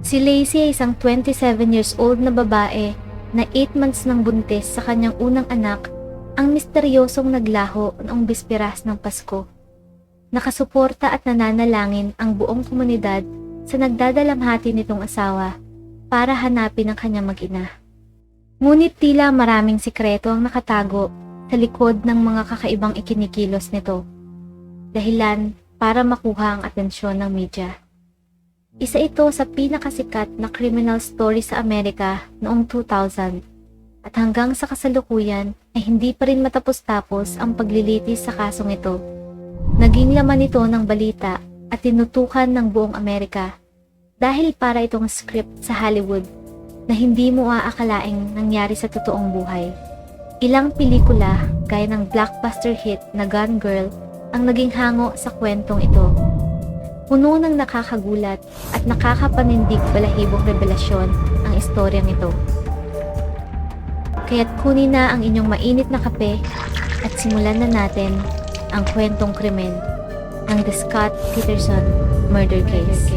Si Lacey ay isang 27 years old na babae na 8 months nang buntis sa kanyang unang anak, ang misteryosong naglaho noong bisperas ng Pasko. Nakasuporta at nananalangin ang buong komunidad sa nagdadalamhati nitong asawa para hanapin ang kanyang mag-ina. Ngunit tila maraming sikreto ang nakatago sa likod ng mga kakaibang ikinikilos nito. Dahilan para makuha ang atensyon ng media. Isa ito sa pinakasikat na criminal story sa Amerika noong 2000 at hanggang sa kasalukuyan ay hindi pa rin matapos-tapos ang paglilitis sa kasong ito. Naging laman ito ng balita at tinutukan ng buong Amerika dahil para itong script sa Hollywood na hindi mo aakalaing nangyari sa totoong buhay. Ilang pelikula gaya ng blockbuster hit na Gone Girl ang naging hango sa kwentong ito. Puno ng nakakagulat at nakakapanindig balahibong revelasyon ang istoryang ito. Kaya't kunin na ang inyong mainit na kape at simulan na natin ang kwentong krimen ng The Scott Peterson Murder Case.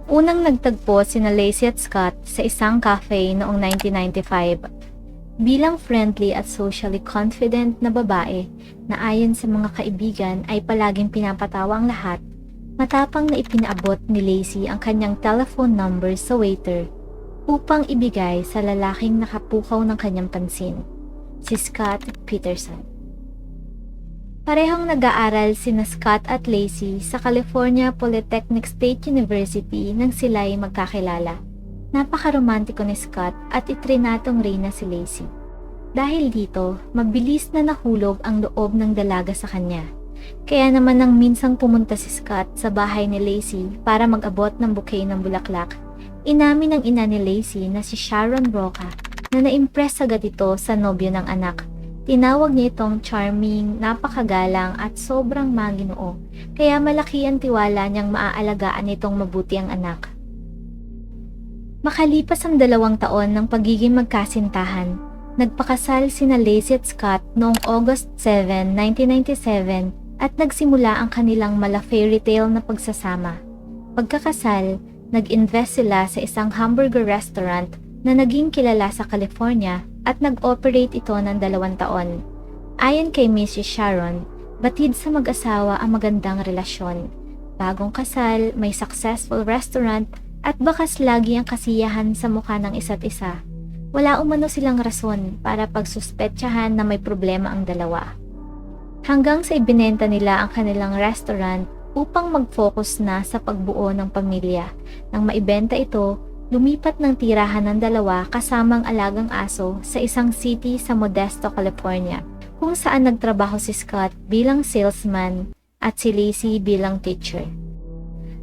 Unang nagtagpo sina Lacey at Scott sa isang cafe noong 1995. Bilang friendly at socially confident na babae na ayon sa mga kaibigan ay palaging pinapatawa ang lahat, matapang na ipinaabot ni Lacey ang kanyang telephone number sa waiter upang ibigay sa lalaking nakapukaw ng kanyang pansin, si Scott Peterson. Parehong nag-aaral sina Scott at Lacey sa California Polytechnic State University nang sila'y magkakilala. Napakaromantiko ni Scott at itrinatong reyna si Lacey. Dahil dito, mabilis na nahulog ang loob ng dalaga sa kanya. Kaya naman nang minsang pumunta si Scott sa bahay ni Lacey para mag-abot ng bouquet ng bulaklak, inamin ng ina ni Lacey na si Sharon Roca na na-impress agad ito sa nobyo ng anak. Tinawag niya itong charming, napakagalang at sobrang maginoo, kaya malaki ang tiwala niyang maaalagaan itong mabuti ang anak. Makalipas ang 2 taon ng pagiging magkasintahan, nagpakasal sina Lacey at Scott noong August 7, 1997 at nagsimula ang kanilang mala-fairy tale na pagsasama. Pagkakasal, nag-invest sila sa isang hamburger restaurant na naging kilala sa California at nag-operate ito ng 2 taon. Ayon kay Mrs. Sharon, batid sa mag-asawa ang magandang relasyon. Bagong kasal, may successful restaurant, at bakas lagi ang kasiyahan sa mukha ng isa't isa. Wala umano silang rason para pagsuspetsahan na may problema ang dalawa. Hanggang sa ibinenta nila ang kanilang restaurant upang mag-focus na sa pagbuo ng pamilya. Nang maibenta ito, lumipat ng tirahan ng dalawa kasamang alagang aso sa isang city sa Modesto, California, kung saan nagtrabaho si Scott bilang salesman at si Lacey bilang teacher.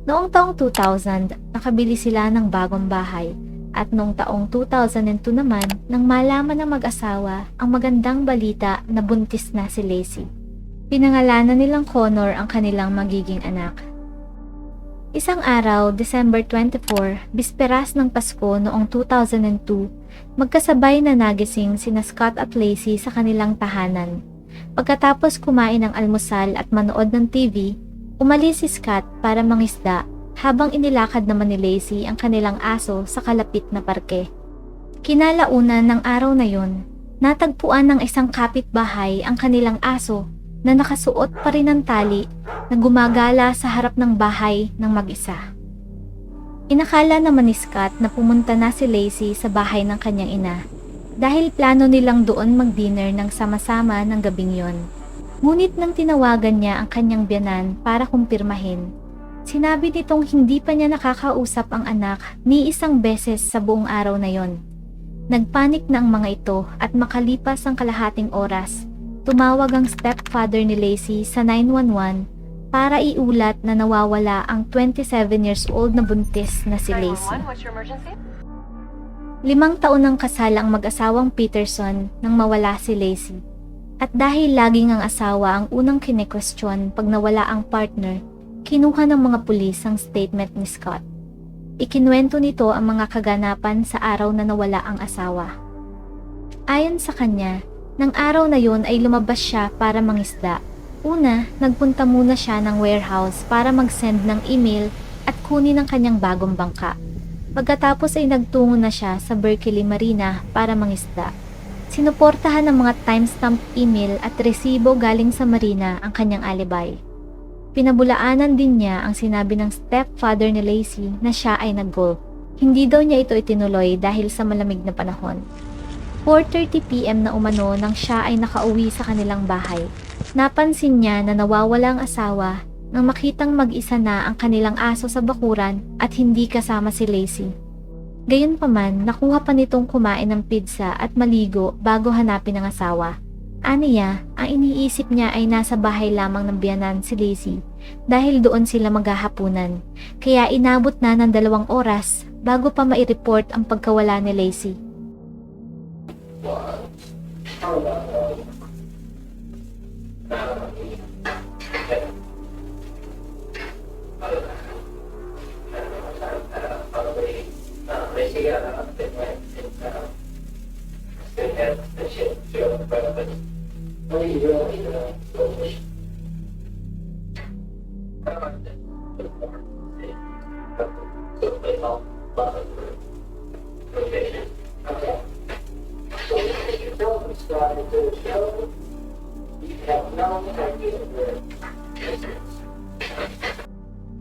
Noong taong 2000, nakabili sila ng bagong bahay at noong taong 2002 naman nang malaman ng mag-asawa ang magandang balita na buntis na si Lacey. Pinangalanan nilang Connor ang kanilang magiging anak. Isang araw, December 24, bisperas ng Pasko noong 2002, magkasabay na nagising sina Scott at Lacey sa kanilang tahanan. Pagkatapos kumain ng almusal at manood ng TV, umalis si Scott para mangisda habang inilakad naman ni Lacey ang kanilang aso sa kalapit na parke. Kinalaunan ng araw na yon, natagpuan ng isang kapitbahay ang kanilang aso na nakasuot pa rin ng tali na gumagala sa harap ng bahay ng mag-isa. Inakala naman ni Scott na pumunta na si Lacey sa bahay ng kanyang ina dahil plano nilang doon mag-dinner ng sama-sama ng gabing yon. Ngunit nang tinawagan niya ang kanyang biyanan para kumpirmahin, sinabi nitong hindi pa niya nakakausap ang anak ni isang beses sa buong araw na yon. Nagpanik na ang mga ito at makalipas ang kalahating oras, tumawag ang stepfather ni Lacey sa 911 para iulat na nawawala ang 27 years old na buntis na si Lacey. 5 taon ng kasal ang mag-asawang Peterson nang mawala si Lacey. At dahil laging ang asawa ang unang kine-question pag nawala ang partner, kinuha ng mga pulis ang statement ni Scott. Ikinuwento nito ang mga kaganapan sa araw na nawala ang asawa. Ayon sa kanya, nang araw na yon ay lumabas siya para mangisda Una, nagpunta muna siya ng warehouse para mag-send ng email at kunin ang kanyang bagong bangka. Pagkatapos ay nagtungo na siya sa Berkeley Marina para mangisda. Sinuportahan ng mga timestamp email at resibo galing sa marina ang kanyang alibi. Pinabulaanan din niya ang sinabi ng stepfather ni Lacey na siya ay nag-golf. Hindi daw niya ito itinuloy dahil sa malamig na panahon. 4:30 PM na umano nang siya ay nakauwi sa kanilang bahay. Napansin niya na nawawala ang asawa nang makitang mag-isa na ang kanilang aso sa bakuran at hindi kasama si Lacey. Gayunpaman, nakuha pa nitong kumain ng pizza at maligo bago hanapin ang asawa. Aniya, ang iniisip niya ay nasa bahay lamang ng biyanan si Lacey dahil doon sila maghahapunan. Kaya inabot na ng 2 oras bago pa mai-report ang pagkawala ni Lacey.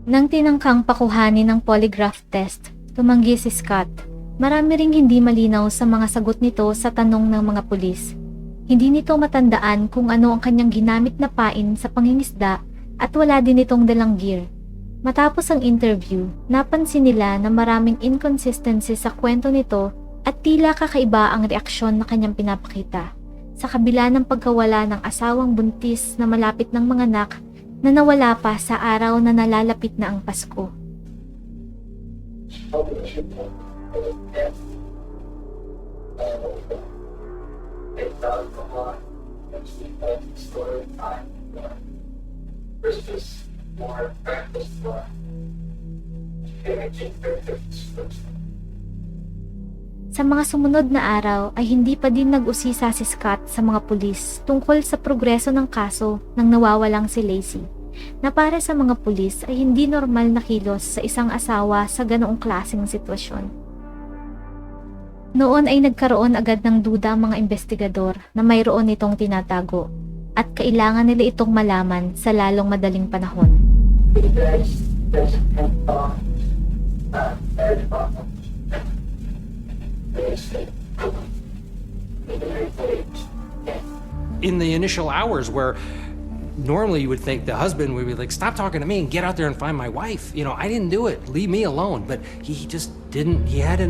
Nang tinangkang pakuhanin ng polygraph test, tumanggi si Scott. Marami ring hindi malinaw sa mga sagot nito sa tanong ng mga pulis. Hindi nito matandaan kung ano ang kanyang ginamit na pain sa pangingisda at wala din itong dalang gear. Matapos ang interview, napansin nila na maraming inconsistency sa kwento nito at tila kakaiba ang reaksyon na kanyang pinapakita. Sa kabila ng pagkawala ng asawang buntis na malapit ng mga anak na nawala pa sa araw na nalalapit na ang Pasko. Sa mga sumunod na araw ay hindi pa din nag-usisa si Scott sa mga pulis tungkol sa progreso ng kaso ng nawawalang si Lacey, na para sa mga pulis ay hindi normal na kilos sa isang asawa sa ganoong klaseng sitwasyon. Noon ay nagkaroon agad ng duda ang mga investigador na mayroon itong tinatago at kailangan nila itong malaman sa lalong madaling panahon. In the initial hours where normally you would think the husband would be like, stop talking to me and get out there and find my wife. You know, I didn't do it. Leave me alone. But he just didn't. He had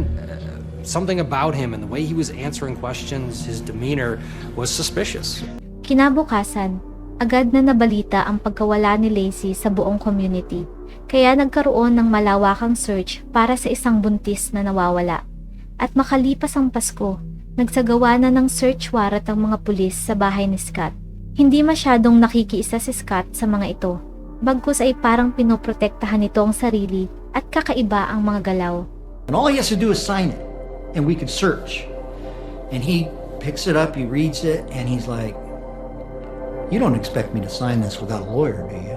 something about him and the way he was answering questions, his demeanor was suspicious. Kinabukasan, agad na nabalita ang pagkawala ni Lacey sa buong community. Kaya nagkaroon ng malawakang search para sa isang buntis na nawawala. At makalipas ang Pasko, nagsagawa na ng search warrant ang mga pulis sa bahay ni Scott. Hindi masyadong nakikiisa si Scott sa mga ito, bagkus ay parang pinoprotektahan nito ang sarili at kakaiba ang mga galaw. And all he has to do is sign it, and we could search. And he picks it up, he reads it, and he's like, "You don't expect me to sign this without a lawyer, do you?"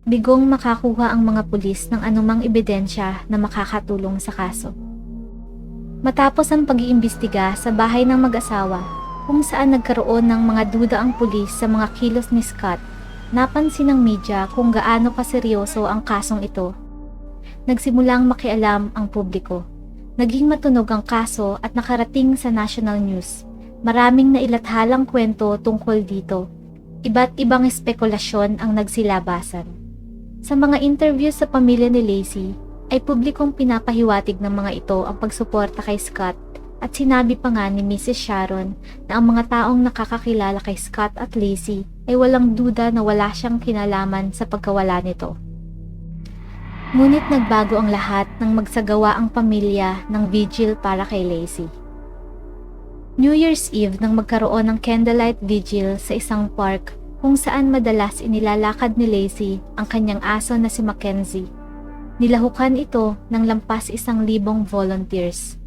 Bigong makakuha ang mga pulis ng anumang ebidensya na makakatulong sa kaso. Matapos ang pag-iimbestiga sa bahay ng mag-asawa, kung saan nagkaroon ng mga duda ang pulis sa mga kilos ni Scott, napansin ng media kung gaano kaseryoso ang kasong ito. Nagsimulang makialam ang publiko. Naging matunog ang kaso at nakarating sa national news. Maraming nailathalang kwento tungkol dito. Iba't ibang espekulasyon ang nagsilabasan. Sa mga interview sa pamilya ni Lacey, ay publikong pinapahiwatig ng mga ito ang pagsuporta kay Scott at sinabi pa nga ni Mrs. Sharon na ang mga taong nakakakilala kay Scott at Lacey ay walang duda na wala siyang kinalaman sa pagkawala nito. Ngunit nagbago ang lahat nang magsagawa ang pamilya ng vigil para kay Lacey. New Year's Eve nang magkaroon ng candlelight vigil sa isang park kung saan madalas inilalakad ni Lacey ang kanyang aso na si Mackenzie. Nilahukan ito ng lampas 1,000 volunteers.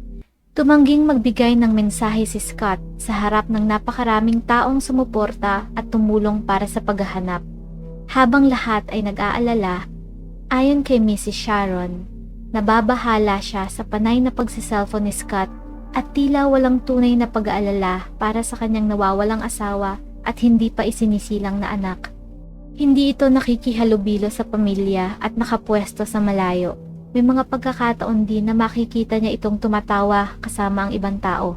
Tumangging magbigay ng mensahe si Scott sa harap ng napakaraming taong sumuporta at tumulong para sa paghahanap. Habang lahat ay nag-aalala, ayon kay Mrs. Sharon, nababahala siya sa panay na pagsiselfone ni Scott at tila walang tunay na pag-aalala para sa kanyang nawawalang asawa at hindi pa isinisilang na anak. Hindi ito nakikihalubilo sa pamilya at nakapwesto sa malayo. May mga pagkakataon din na makikita niya itong tumatawa kasama ang ibang tao.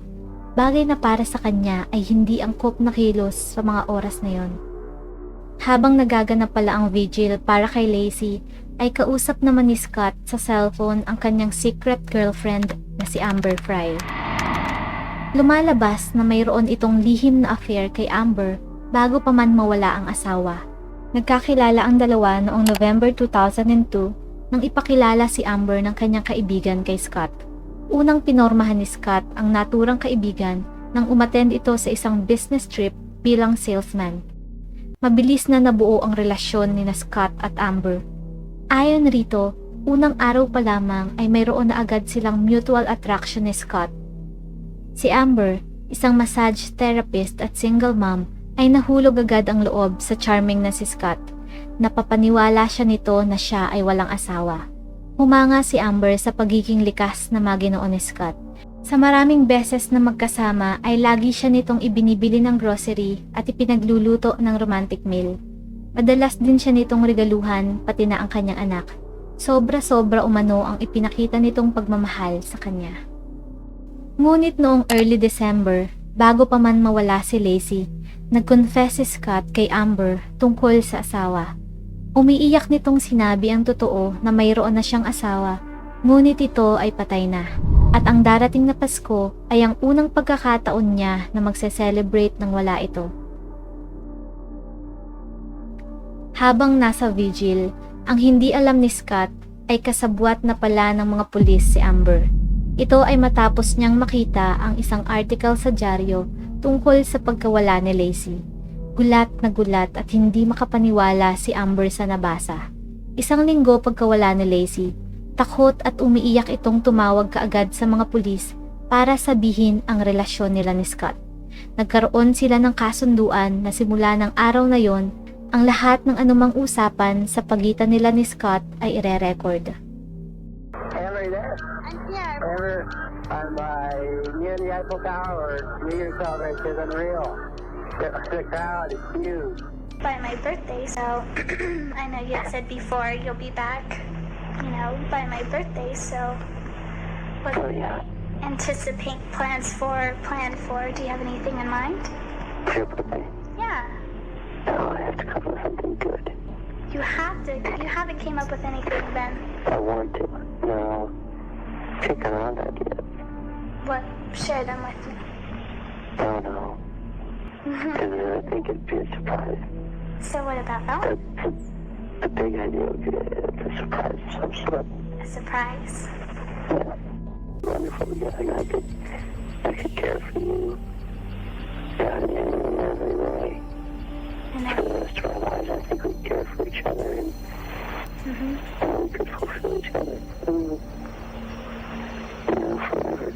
Bagay na para sa kanya ay hindi angkop na kilos sa mga oras na yon. Habang nagaganap pala ang vigil para kay Lacey, ay kausap naman ni Scott sa cellphone ang kanyang secret girlfriend na si Amber Fry. Lumalabas na mayroon itong lihim na affair kay Amber bago pa man mawala ang asawa. Nagkakilala ang dalawa noong November 2002 nang ipakilala si Amber ng kanyang kaibigan kay Scott. Unang pinormahan ni Scott ang naturang kaibigan nang umattend ito sa isang business trip bilang salesman. Mabilis na nabuo ang relasyon ni Scott at Amber. Ayon rito, unang araw pa lamang ay mayroon na agad silang mutual attraction ni Scott. Si Amber, isang massage therapist at single mom, ay nahulog agad ang loob sa charming na si Scott. Napapaniwala siya nito na siya ay walang asawa. Humanga si Amber sa pagiging likas na Maginoo ni Scott. Sa maraming beses na magkasama ay lagi siya nitong ibinibili ng grocery at ipinagluluto ng romantic meal. Madalas din siya nitong regaluhan pati na ang kanyang anak. Sobra-sobra umano ang ipinakita nitong pagmamahal sa kanya. Ngunit noong early December, bago pa man mawala si Lacey, nag-confess si Scott kay Amber tungkol sa asawa. Umiiyak nitong sinabi ang totoo na mayroon na siyang asawa, ngunit ito ay patay na. At ang darating na Pasko ay ang unang pagkakataon niya na magse-celebrate nang wala ito. Habang nasa vigil, ang hindi alam ni Scott ay kasabwat na pala ng mga pulis si Amber. Ito ay matapos niyang makita ang isang article sa dyaryo tungkol sa pagkawala ni Lacey. Gulat na gulat at hindi makapaniwala si Amber sa nabasa. Isang linggo pagkawala ni Lacey, takot at umiiyak itong tumawag kaagad sa mga pulis para sabihin ang relasyon nila ni Scott. Nagkaroon sila ng kasunduan na simula ng araw na yon, ang lahat ng anumang usapan sa pagitan nila ni Scott ay ire-record. Amber, there? Yeah. Amber, I'm near the Eiffel Tower. New Year's celebration is unreal. The crowd is huge. By my birthday, so I know you had said before you'll be back, by my birthday, so what Oh, yeah. anticipate plan for? Do you have anything in mind? Your birthday. Yeah. No, I have to come up with something good. You haven't came up with anything then. I want to. No. Kicking around ideas. What? Share them with me. No, no. Because I think it'd be a surprise. So what about that? The big idea would be it's a surprise of some sort. A surprise. Yeah. Wonderful. Yeah, I could care for you. Yeah, in every way. And For the then, rest of our lives, I think we'd care for each other and we could fulfill each other. Forever.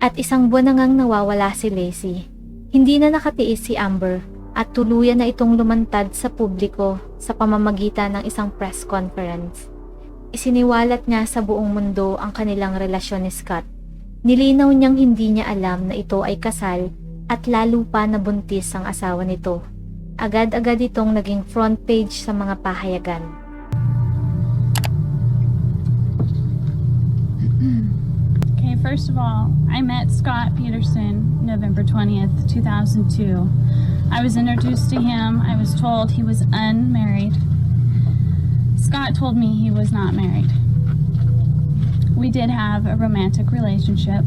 At isang buwan na ngang nawawala si Lacey. Hindi na nakatiis si Amber at tuluyan na itong lumantad sa publiko sa pamamagitan ng isang press conference. Isiniwalat niya sa buong mundo ang kanilang relasyon ni Scott. Nilinaw niyang hindi niya alam na ito ay kasal at lalo pa na buntis ang asawa nito. Agad-agad itong naging front page sa mga pahayagan. Okay, first of all, I met Scott Peterson November 20th, 2002. I was introduced to him. I was told he was unmarried. Scott told me he was not married. We did have a romantic relationship.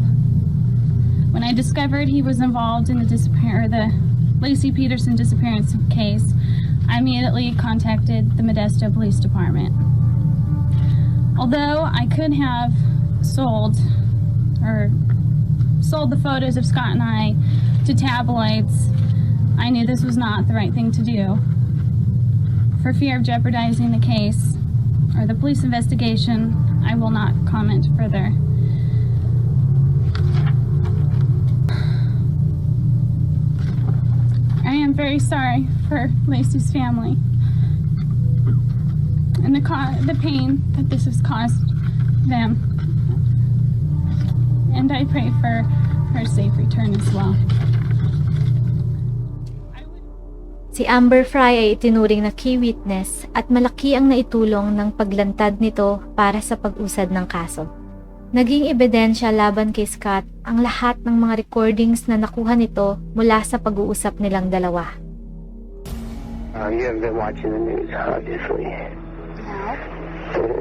When I discovered he was involved in the Lacey Peterson disappearance case, I immediately contacted the Modesto Police Department. Although I could have sold the photos of Scott and I to tabloids, I knew this was not the right thing to do. For fear of jeopardizing the case or the police investigation, I will not comment further. very sorry for Lacey's family and the pain that this has caused them. And I pray for her safe return as well. Si Amber Fry ay itinuring na key witness at malaki ang naitulong ng paglantad nito para sa pag-usad ng kaso. Naging ebidensya laban kay Scott ang lahat ng mga recordings na nakuha nito mula sa pag-uusap nilang dalawa. You haven't been watching the news, obviously. No.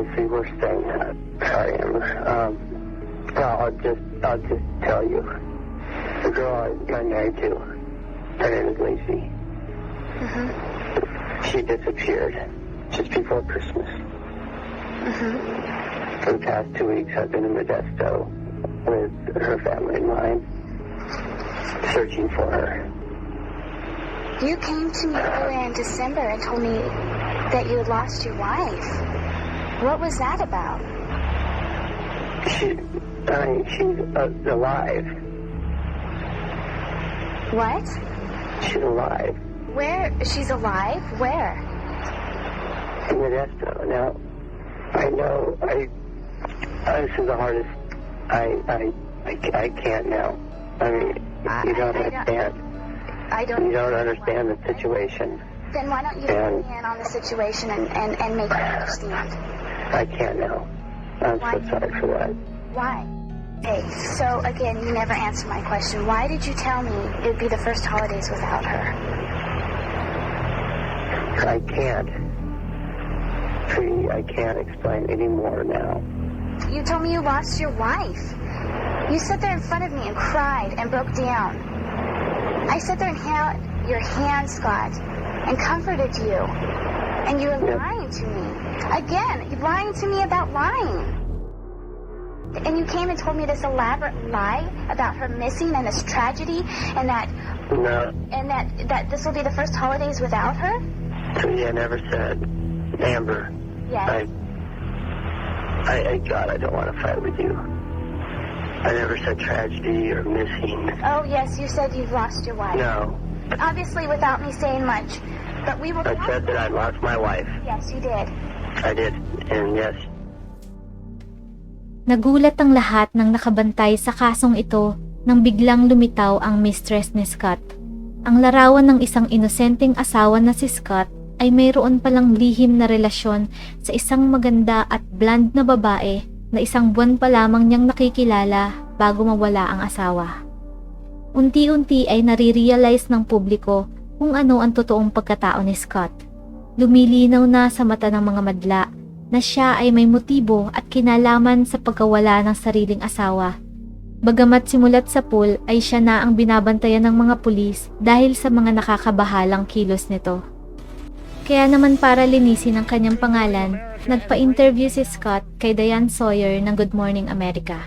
It's the worst thing. Sorry, Amber. I'll just tell you. The girl I'm married to, her name is Lacey. She disappeared just before Christmas. For the past 2 weeks, I've been in Modesto with her family and mine, searching for her. You came to me earlier in December and told me that you had lost your wife. What was that about? She's alive. What? She's alive. Where? She's alive? Where? In Modesto. Now, I know, this is the hardest. I can't now. I mean, you don't understand. You don't understand the situation. Then why don't you fill me in on the situation and make me understand? I can't now. I'm so sorry for that. Why? Okay, so again, you never answered my question. Why did you tell me it would be the first holidays without her? I can't. Trudy, I can't explain anymore now. You told me you lost your wife. You sat there in front of me and cried and broke down. I sat there and held your hand, Scott, and comforted you. And you were lying to me. Again, you're lying to me about lying. And you came and told me this elaborate lie about her missing and this tragedy and that No, that this will be the first holidays without her? Trudy, I never said. Amber, Yes. God, I don't want to fight with you. I never said tragedy or missing. Oh, yes, you said you've lost your wife. No, Obviously without me saying much. But we will I said that I lost my wife. Yes, you did. I did, and yes, Nagulat ang lahat ng nakabantay sa kasong ito nang biglang lumitaw ang mistress ni Scott. Ang larawan ng isang inosenteng asawa na si Scott ay mayroon palang lihim na relasyon sa isang maganda at bland na babae na isang buwan pa lamang niyang nakikilala bago mawala ang asawa. Unti-unti ay nare-realize ng publiko kung ano ang totoong pagkatao ni Scott. Lumilinaw na sa mata ng mga madla na siya ay may motibo at kinalaman sa pagkawala ng sariling asawa. Bagamat simulat sa pool ay siya na ang binabantayan ng mga pulis dahil sa mga nakakabahalang kilos nito. Kaya naman para linisin ang kanyang pangalan, nagpa-interview si Scott kay Diane Sawyer ng Good Morning America.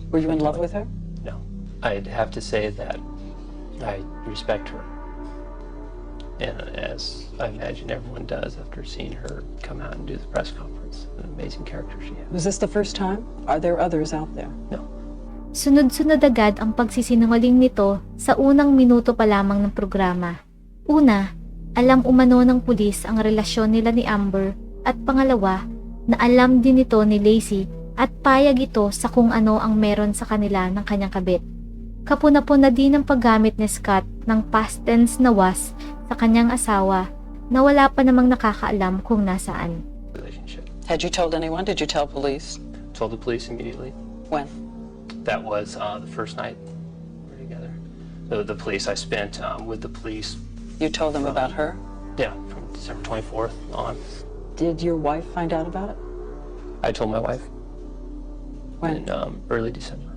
Were you in love with her? No. I'd have to say that I respect her. And as I imagine everyone does after seeing her come out and do the press conference. An amazing character she has. Was this the first time? Are there others out there? No. Sunod-sunod agad ang pagsisinungaling nito sa unang minuto pa lamang ng programa. Una, alam umano ng pulis ang relasyon nila ni Amber at pangalawa, na alam din ito ni Lacey at payag ito sa kung ano ang meron sa kanila ng kanyang kabit. Kapuna-puna din ang paggamit ni Scott ng past tense na was sa kanyang asawa na wala pa namang nakakaalam kung nasaan. Relationship. Had you told anyone? Did you tell police? Told the police immediately. When? That was the first night we were together. The police I spent with the police. You told them about her? Yeah, from December 24th on. Did your wife find out about it? I told my wife When? in early December.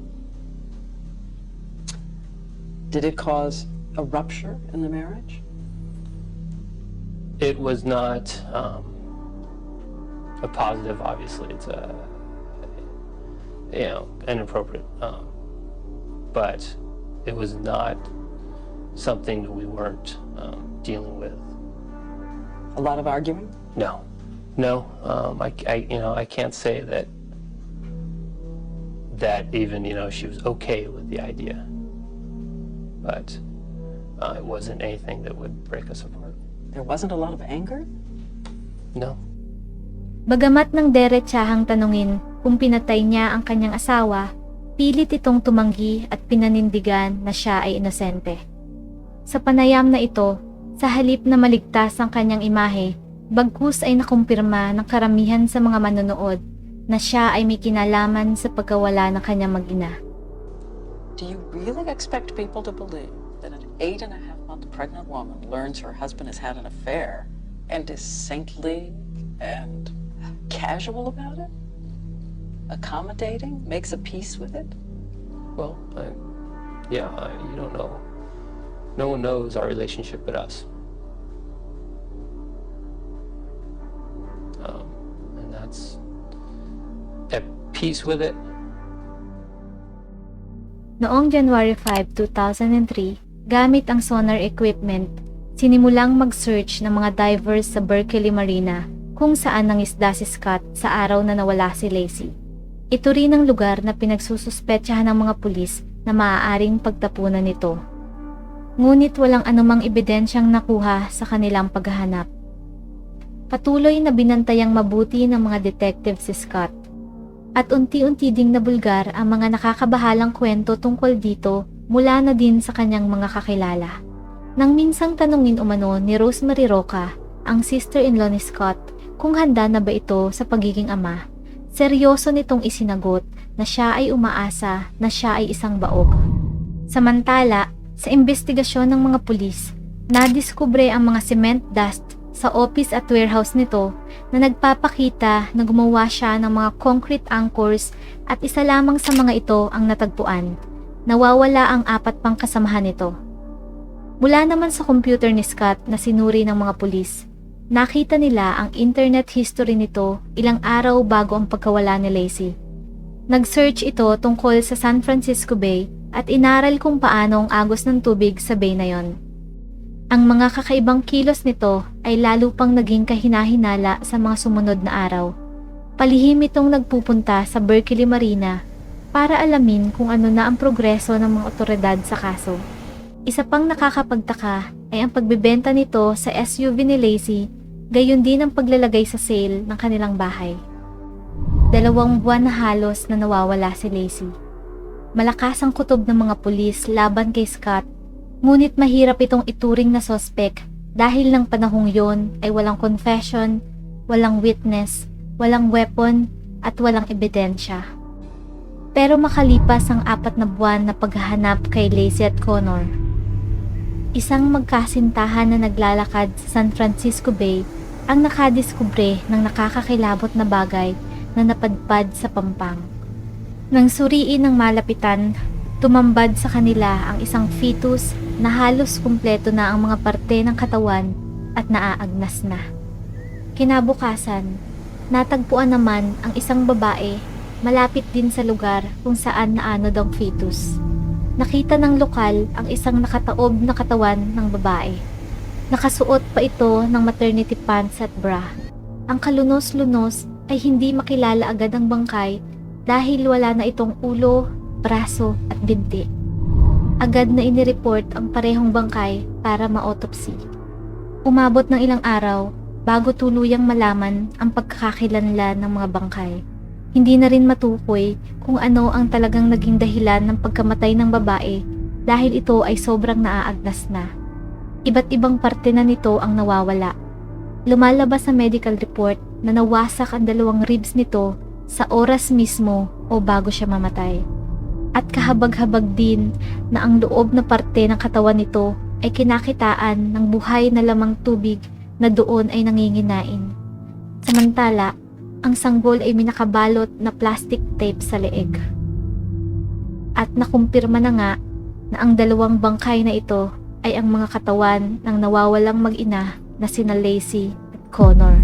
Did it cause a rupture in the marriage? It was not a positive. Obviously, it's inappropriate. But it was not something that we weren't dealing with. A lot of arguing? No. I can't say that even she was okay with the idea. But It wasn't anything that would break us apart. There wasn't a lot of anger? No. Bagamat nang deretsahang tanungin kung pinatay niya ang kanyang asawa, pilit itong tumanggi at pinanindigan na siya ay inosente. Sa panayam na ito, sa halip na maligtas ang kanyang imahe, bagkus ay nakumpirma ng karamihan sa mga manonood na siya ay may kinalaman sa pagkawala ng kanyang mag-ina. Do you really expect people to believe that an 8.5-month pregnant woman learns her husband has had an affair and is saintly and casual about it? Accommodating? Makes a peace with it? Well, you don't know. No one knows our relationship but us. And that's at peace with it. Noong January 5, 2003, gamit ang sonar equipment, sinimulang mag-search ng mga divers sa Berkeley Marina kung saan nangisda si Scott sa araw na nawala si Laci. Ito rin ang lugar na pinagsususpetsahan ng mga pulis na maaaring pagtapunan nito. Ngunit walang anumang ebidensyang nakuha sa kanilang paghahanap. Patuloy na binantayang mabuti ng mga detective si Scott. At unti-unti ding nabulgar ang mga nakakabahalang kwento tungkol dito mula na din sa kanyang mga kakilala. Nang minsang tanungin umano ni Rosemary Roca, ang sister-in-law ni Scott, kung handa na ba ito sa pagiging ama, seryoso nitong isinagot na siya ay umaasa na siya ay isang baog. Samantala, sa investigasyon ng mga pulis, nadiskubre ang mga cement dust sa office at warehouse nito na nagpapakita na gumawa siya ng mga concrete anchors at isa lamang sa mga ito ang natagpuan. Nawawala ang 4 pang kasamahan nito. Mula naman sa computer ni Scott na sinuri ng mga pulis, nakita nila ang internet history nito ilang araw bago ang pagkawala ni Laci. Nag-search ito tungkol sa San Francisco Bay at inaral kung paano ang agos ng tubig sa bay na yon. Ang mga kakaibang kilos nito ay lalo pang naging kahinahinala sa mga sumunod na araw. Palihim itong nagpupunta sa Berkeley Marina para alamin kung ano na ang progreso ng mga otoridad sa kaso. Isa pang nakakapagtaka ay ang pagbebenta nito sa SUV ni Laci, gayon din ang paglalagay sa sale ng kanilang bahay. 2 buwan na halos na nawawala si Laci. Malakas ang kutob ng mga pulis laban kay Scott, ngunit mahirap itong ituring na sospek dahil ng panahong yon ay walang confession, walang witness, walang weapon at walang ebidensya. Pero makalipas ang 4 na buwan na paghahanap kay Laci at Connor, isang magkasintahan na naglalakad sa San Francisco Bay ang nakadiskubre ng nakakakilabot na bagay na napadpad sa pampang. Nang suriin ng malapitan, tumambad sa kanila ang isang fetus na halos kumpleto na ang mga parte ng katawan at naaagnas na. Kinabukasan, natagpuan naman ang isang babae malapit din sa lugar kung saan naanod ang fetus. Nakita ng lokal ang isang nakataob na katawan ng babae. Nakasuot pa ito ng maternity pants at bra. Ang kalunos-lunos ay hindi makilala agad ang bangkay dahil wala na itong ulo, braso at binti. Agad na inireport ang parehong bangkay para ma-autopsy. Umabot ng ilang araw bago tuluyang malaman ang pagkakakilanlan ng mga bangkay. Hindi na rin matukoy kung ano ang talagang naging dahilan ng pagkamatay ng babae dahil ito ay sobrang naaagnas na. Iba't ibang parte na nito ang nawawala. Lumalabas sa medical report na nawasak ang 2 ribs nito sa oras mismo o bago siya mamatay. At kahabag-habag din na ang loob na parte ng katawan nito ay kinakitaan ng buhay na lamang tubig na doon ay nanginginain. Samantala, ang sanggol ay minakabalot na plastic tape sa leeg. At nakumpirma na nga na ang 2 bangkay na ito ay ang mga katawan ng nawawalang mag-ina na sina Laci at Connor.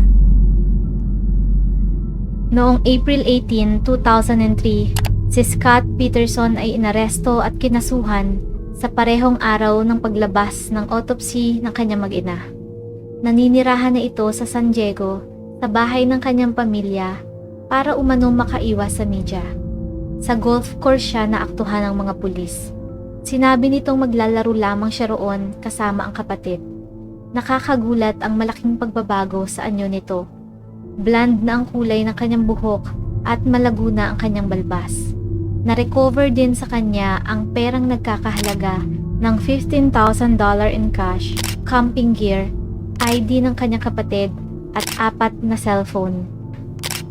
Noong April 18, 2003, si Scott Peterson ay inaresto at kinasuhan sa parehong araw ng paglabas ng autopsy ng kanyang mag-ina. Naninirahan na ito sa San Diego, sa bahay ng kanyang pamilya, para umanong makaiwas sa media. Sa golf course siya naaktuhan ng mga pulis. Sinabi nitong maglalaro lamang siya roon kasama ang kapatid. Nakakagulat ang malaking pagbabago sa anyo nito. Bland na ang kulay ng kanyang buhok at malago na ang kanyang balbas. Na-recover din sa kanya ang perang nagkakahalaga ng $15,000 in cash, camping gear, ID ng kanyang kapatid at 4 na cellphone.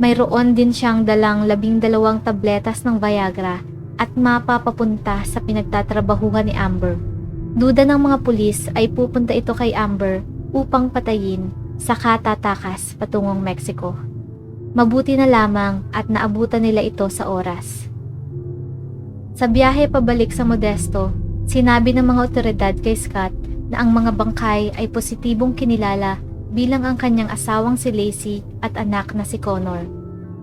Mayroon din siyang dalang 12 tabletas ng Viagra at mapa papunta sa pinagtatrabahuhan ni Amber. Duda ng mga pulis ay pupunta ito kay Amber upang patayin saka tatakas patungong Mexico. Mabuti na lamang at naabutan nila ito sa oras. Sa biyahe pabalik sa Modesto, sinabi ng mga otoridad kay Scott na ang mga bangkay ay positibong kinilala bilang ang kanyang asawang si Lacey at anak na si Connor.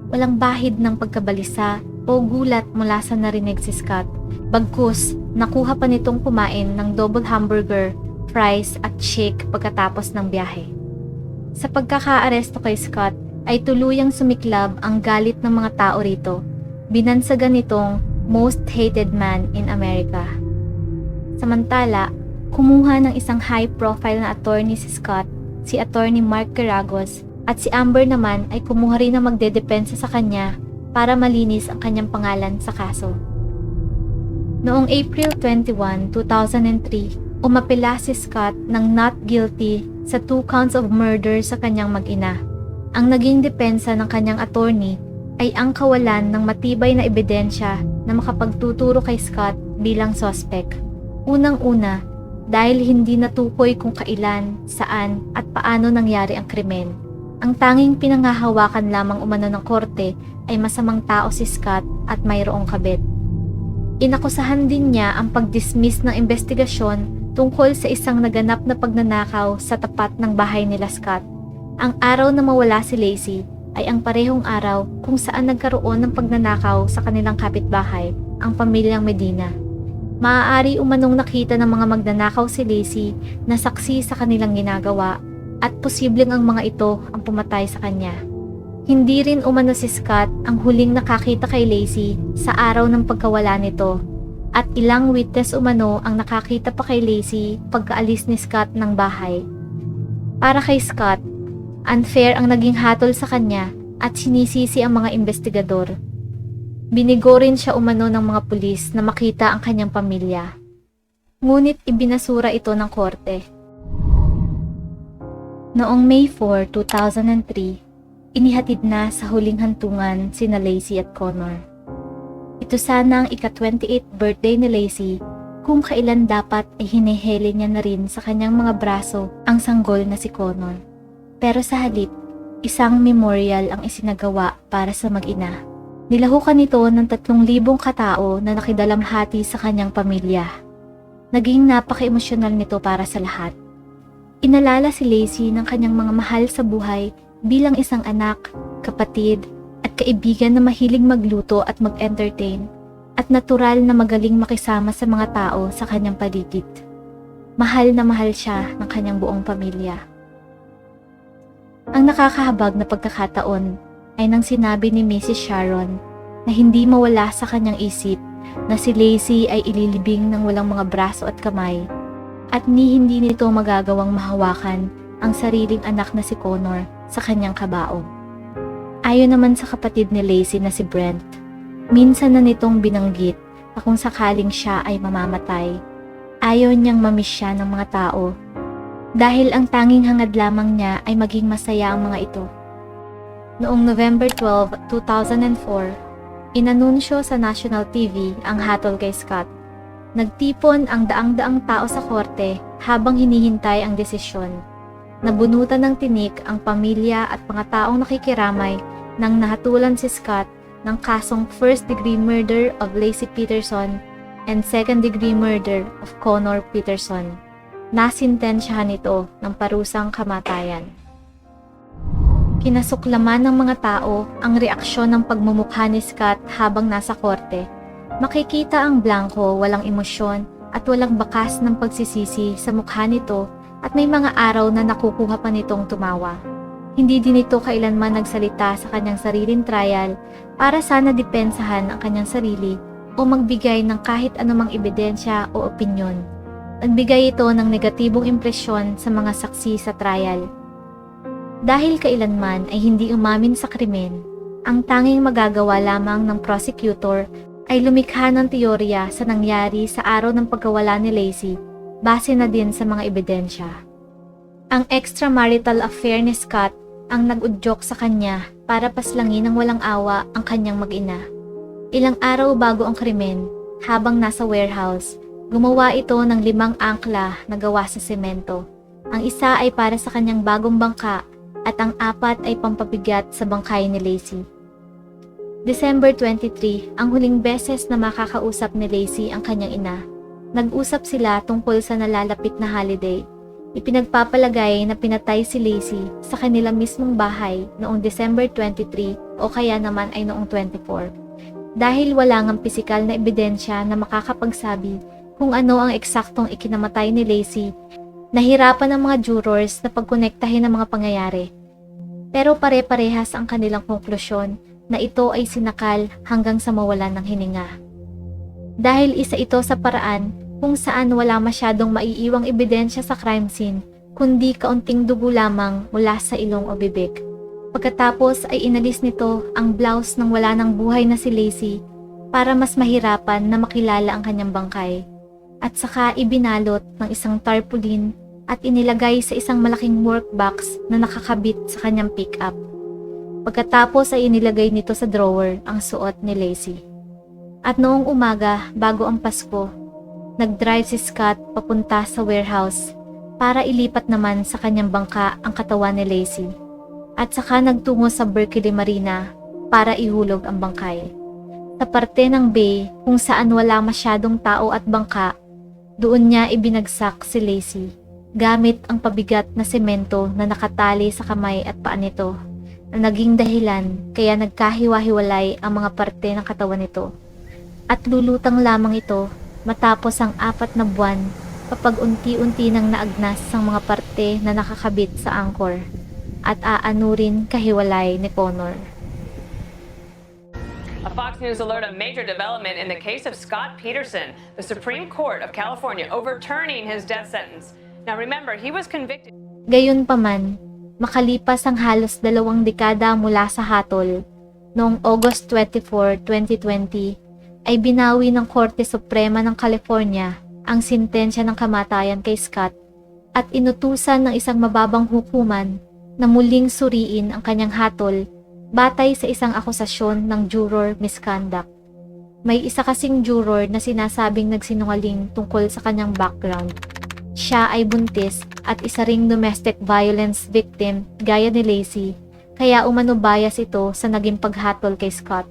Walang bahid ng pagkabalisa o gulat mula sa narinig si Scott. Bagkus, nakuha pa nitong kumain ng double hamburger, fries at shake pagkatapos ng biyahe. Sa pagkakaaresto kay Scott, ay tuluyang sumiklab ang galit ng mga tao rito. Binansagan nitong most hated man in America. Samantala, kumuha ng isang high-profile na attorney si Scott, si Attorney Mark Garagos, at si Amber naman ay kumuha rin na magdedepensa sa kanya para malinis ang kanyang pangalan sa kaso. Noong April 21, 2003, umapela si Scott ng not guilty sa 2 counts of murder sa kanyang mag-ina. Ang naging depensa ng kanyang attorney ay ang kawalan ng matibay na ebidensya na makapagtuturo kay Scott bilang suspect. Unang-una, dahil hindi natukoy kung kailan, saan at paano nangyari ang krimen. Ang tanging pinangahawakan lamang umano ng korte ay masamang tao si Scott at mayroong kabit. Inakusahan din niya ang pag-dismiss ng investigasyon tungkol sa isang naganap na pagnanakaw sa tapat ng bahay nila Scott. Ang araw na mawala si Lacey ay ang parehong araw kung saan nagkaroon ng pagnanakaw sa kanilang kapitbahay, ang pamilyang Medina. Maaari umanong nakita ng mga magnanakaw si Lacey na saksi sa kanilang ginagawa at posibleng ang mga ito ang pumatay sa kanya. Hindi rin umano si Scott ang huling nakakita kay Lacey sa araw ng pagkawala nito at ilang witness umano ang nakakita pa kay Lacey pagkaalis ni Scott ng bahay. Para kay Scott, unfair ang naging hatol sa kanya at sinisisi ang mga investigador. Binigo rin siya umano ng mga pulis na makita ang kanyang pamilya. Ngunit ibinasura ito ng korte. Noong May 4, 2003, inihatid na sa huling hantungan sina Lacey at Connor. Ito sana ang ika-28th birthday ni Lacey kung kailan dapat ay hinihele niya na rin sa kanyang mga braso ang sanggol na si Connor. Pero sa halip, isang memorial ang isinagawa para sa mag-ina. Nilahukan nito ng 3,000 katao na nakidalamhati sa kanyang pamilya. Naging napaka-emosyonal nito para sa lahat. Inalala si Lacey ng kanyang mga mahal sa buhay bilang isang anak, kapatid, at kaibigan na mahilig magluto at mag-entertain, at natural na magaling makisama sa mga tao sa kanyang paligid. Mahal na mahal siya ng kanyang buong pamilya. Ang nakakahabag na pagkakataon ay nang sinabi ni Mrs. Sharon na hindi mawala sa kanyang isip na si Lacey ay ililibing ng walang mga braso at kamay at hindi nito magagawang mahawakan ang sariling anak na si Connor sa kanyang kabao. Ayon naman sa kapatid ni Lacey na si Brent, minsan na nitong binanggit na kung sakaling siya ay mamamatay, ayaw niyang mamiss siya ng mga tao dahil ang tanging hangad lamang niya ay maging masaya ang mga ito. Noong November 12, 2004, inanunsyo sa National TV ang hatol kay Scott. Nagtipon ang daang-daang tao sa korte habang hinihintay ang desisyon. Nabunutan ng tinik ang pamilya at mga taong nakikiramay nang nahatulan si Scott ng kasong first-degree murder of Lacey Peterson and second-degree murder of Connor Peterson. Nasintensyahan ito ng parusang kamatayan. Kinasuklaman ng mga tao ang reaksyon ng pagmumukha ni Scott habang nasa korte. Makikita ang blanko, walang emosyon at walang bakas ng pagsisisi sa mukha nito at may mga araw na nakukuha pa nitong tumawa. Hindi din ito kailanman nagsalita sa kanyang sariling trial para sana depensahan ang kanyang sarili o magbigay ng kahit anumang ebidensya o opinyon. Nagbigay ito ng negatibong impresyon sa mga saksi sa trial. Dahil kailanman ay hindi umamin sa krimen, ang tanging magagawa lamang ng prosecutor ay lumikha ng teorya sa nangyari sa araw ng pagkawala ni Laci base na din sa mga ebidensya. Ang extramarital affair ni Scott ang nag-udyok sa kanya para paslangin ng walang awa ang kanyang mag-ina. Ilang araw bago ang krimen, habang nasa warehouse, gumawa ito ng 5 angkla na gawa sa semento. Ang isa ay para sa kanyang bagong bangka at ang 4 ay pampabigat sa bangkay ni Laci. December 23, ang huling beses na makakausap ni Laci ang kanyang ina. Nag-usap sila tungkol sa nalalapit na holiday. Ipinagpapalagay na pinatay si Laci sa kanila mismong bahay noong December 23 o kaya naman ay noong 24. Dahil wala ngang pisikal na ebidensya na makakapagsabi kung ano ang eksaktong ikinamatay ni Laci, nahirapan ang mga jurors na pagkonektahin ang mga pangyayari. Pero pare-parehas ang kanilang konklusyon na ito ay sinakal hanggang sa mawalan ng hininga. Dahil isa ito sa paraan kung saan wala masyadong maiiwang ebidensya sa crime scene, kundi kaunting dugo lamang mula sa ilong o bibig. Pagkatapos ay inalis nito ang blouse ng wala ng buhay na si Laci para mas mahirapan na makilala ang kanyang bangkay. At saka ibinalot ng isang tarpaulin at inilagay sa isang malaking workbox na nakakabit sa kanyang pickup. Pagkatapos ay inilagay nito sa drawer ang suot ni Laci. At noong umaga, bago ang Pasko, nag-drive si Scott papunta sa warehouse para ilipat naman sa kanyang bangka ang katawan ni Laci. At saka nagtungo sa Berkeley Marina para ihulog ang bangkay. Sa parte ng bay kung saan wala masyadong tao at bangka, doon niya ibinagsak si Laci gamit ang pabigat na semento na nakatali sa kamay at paa nito, na naging dahilan kaya nagkahiwa-hiwalay ang mga parte ng katawan nito. At lulutang lamang ito matapos ang 4 na buwan kapag unti-unti nang naagnas ang mga parte na nakakabit sa anchor at aanurin kahiwalay ni Connor. A Fox News alert, a major development in the case of Scott Peterson, the Supreme Court of California overturning his death sentence. Now remember, he was convicted. Gayunpaman, makalipas ang halos 2 dekada mula sa hatol, noong August 24, 2020, ay binawi ng Korte Suprema ng California ang sintensya ng kamatayan kay Scott at inutusan ng isang mababang hukuman na muling suriin ang kanyang hatol batay sa isang akusasyon ng juror misconduct. May isa kasing juror na sinasabing nagsinungaling tungkol sa kanyang background. Siya ay buntis at isa ring domestic violence victim gaya ni Laci, kaya umano bias ito sa naging paghatol kay Scott.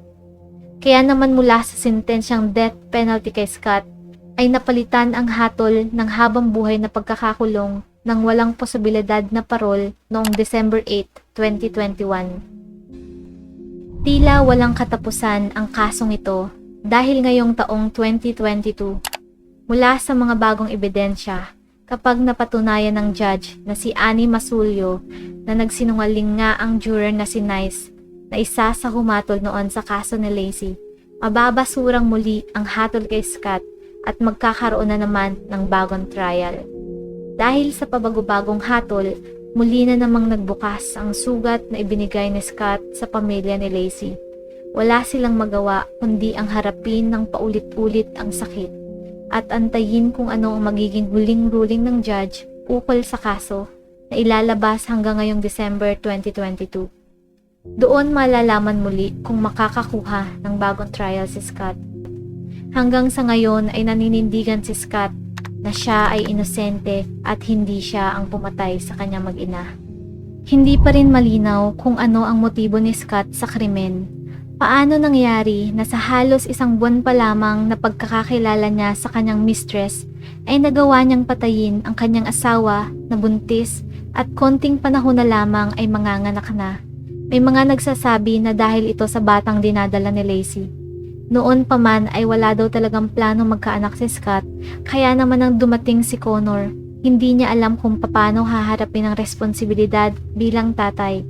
Kaya naman mula sa sentensyang death penalty kay Scott, ay napalitan ang hatol ng habang buhay na pagkakakulong ng walang posibilidad na parol noong December 8, 2021. Tila walang katapusan ang kasong ito dahil ngayong taong 2022, mula sa mga bagong ebidensya, kapag napatunayan ng judge na si Annie Masulio na nagsinungaling nga ang juror na si Nice na isa sa humatol noon sa kaso ni Laci, mababasurang muli ang hatol kay Scott at magkakaroon na naman ng bagong trial. Dahil sa pabago-bagong hatol, muli na namang nagbukas ang sugat na ibinigay ni Scott sa pamilya ni Laci. Wala silang magawa kundi ang harapin ng paulit-ulit ang sakit at antayin kung ano ang magiging huling ruling ng judge ukol sa kaso na ilalabas hanggang ngayong December 2022. Doon malalaman muli kung makakakuha ng bagong trial si Scott. Hanggang sa ngayon ay naninindigan si Scott na siya ay inosente at hindi siya ang pumatay sa kanyang mag-ina. Hindi pa rin malinaw kung ano ang motibo ni Scott sa krimen. Paano nangyari na sa halos 1 buwan pa lamang na pagkakakilala niya sa kanyang mistress ay nagawa niyang patayin ang kanyang asawa na buntis at konting panahon na lamang ay manganganak na. May mga nagsasabi na dahil ito sa batang dinadala ni Laci. Noon pa man ay wala daw talagang plano magkaanak si Scott, kaya naman nang dumating si Connor, hindi niya alam kung paano haharapin ang responsibilidad bilang tatay.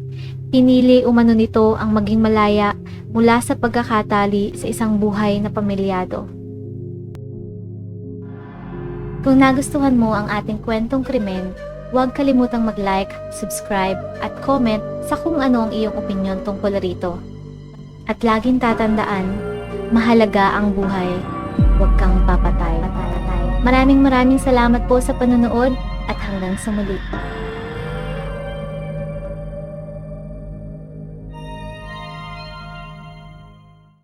Pinili umano nito ang maging malaya mula sa pagkakatali sa isang buhay na pamilyado. Kung nagustuhan mo ang ating kwentong krimen, huwag kalimutang mag-like, subscribe, at comment sa kung ano ang iyong opinyon tungkol rito. At laging tatandaan, mahalaga ang buhay, huwag kang papatay. Maraming salamat po sa panonood at hanggang sa muli.